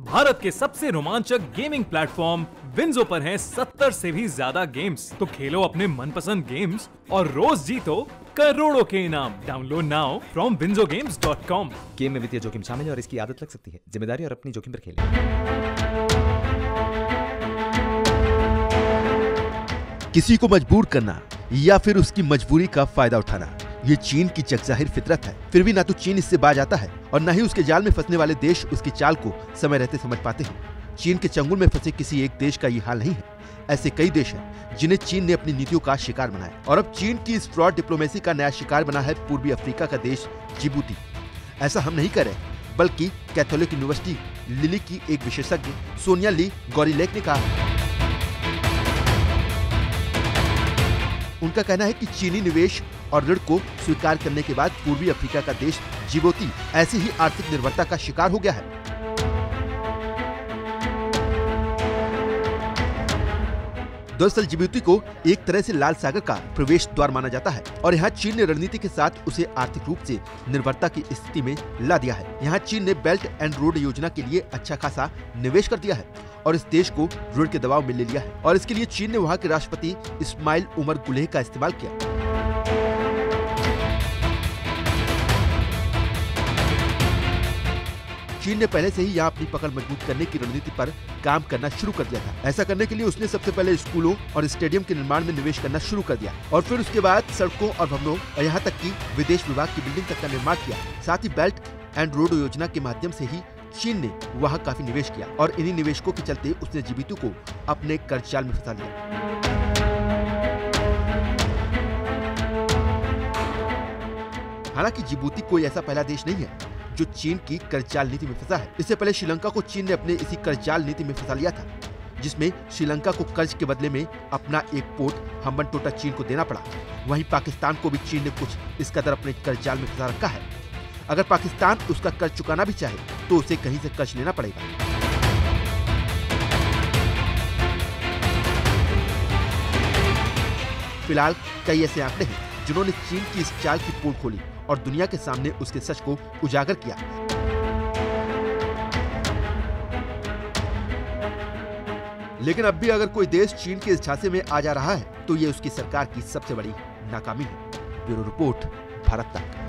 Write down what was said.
भारत के सबसे रोमांचक गेमिंग प्लेटफॉर्म विंजो पर हैं 70 से भी ज्यादा गेम्स। तो खेलो अपने मनपसंद गेम्स और रोज जीतो करोड़ों के इनाम। Download now from winzogames.com। Game में वित्तीय जोखिम शामिल है और इसकी आदत लग सकती है। जिम्मेदारी और अपनी जोखिम पर खेलें। किसी को मजबूर करना या फिर उसकी मजबूरी का फायदा उठाना, ये चीन की जगजाहिर फितरत है। फिर भी ना तो चीन इससे बाज आता है और न ही उसके जाल में फंसने वाले देश उसकी चाल को समय रहते समझ पाते हैं। चीन के चंगुल में फंसे किसी एक देश का ये हाल नहीं है। ऐसे कई देश हैं जिन्हें चीन ने अपनी नीतियों का शिकार बनाया और अब चीन की इस फ्रॉड डिप्लोमेसी का नया शिकार बना है पूर्वी अफ्रीका का देश जिबूती। ऐसा हम नहीं कर रहे, बल्कि कैथोलिक यूनिवर्सिटी लिली की एक विशेषज्ञ सोनिया ली गौरीलेक ने कहा। उनका कहना है कि चीनी निवेश और ऋण को स्वीकार करने के बाद पूर्वी अफ्रीका का देश जिबूती ऐसी ही आर्थिक निर्भरता का शिकार हो गया है। दरअसल जिबूती को एक तरह से लाल सागर का प्रवेश द्वार माना जाता है और यहाँ चीन ने रणनीति के साथ उसे आर्थिक रूप से निर्भरता की स्थिति में ला दिया है। यहाँ चीन ने बेल्ट एंड रोड योजना के लिए अच्छा खासा निवेश कर दिया है और इस देश को ऋण के दबाव में ले लिया है और इसके लिए चीन ने वहाँ के राष्ट्रपति इस्माइल उमर गुलेह का इस्तेमाल किया। चीन ने पहले से ही यहाँ अपनी पकड़ मजबूत करने की रणनीति पर काम करना शुरू कर दिया था। ऐसा करने के लिए उसने सबसे पहले स्कूलों और स्टेडियम के निर्माण में निवेश करना शुरू कर दिया और फिर उसके बाद सड़कों और भवनों और यहाँ तक कि विदेश विभाग की बिल्डिंग तक का निर्माण किया। साथ ही बेल्ट एंड रोड योजना के माध्यम से ही चीन ने वहाँ काफी निवेश किया और इन्हीं निवेशकों के चलते उसने जिबूती को अपने कर्ज जाल में फंसा लिया। हालांकि जिबूती कोई ऐसा पहला देश नहीं है जो चीन की कर्जजाल नीति में फंसा है। इससे पहले श्रीलंका को चीन ने अपने इसी कर्जजाल नीति में फंसा लिया था, जिसमें श्रीलंका को कर्ज के बदले में अपना एक पोर्ट हम्बनटोटा चीन को देना पड़ा। वहीं पाकिस्तान को भी चीन ने कुछ इस कदर अपने कर्जजाल में फंसा रखा है। अगर पाकिस्तान उसका कर्ज चुकाना भी चाहे तो उसे कहीं से कर्ज लेना पड़ेगा। फिलहाल कई ऐसे आंकड़े हैं जिन्होंने चीन की इस चाल की पोल खोली और दुनिया के सामने उसके सच को उजागर किया। लेकिन अब भी अगर कोई देश चीन के इस झांसे में आ जा रहा है तो ये उसकी सरकार की सबसे बड़ी नाकामी है। ब्यूरो रिपोर्ट, भारत तक।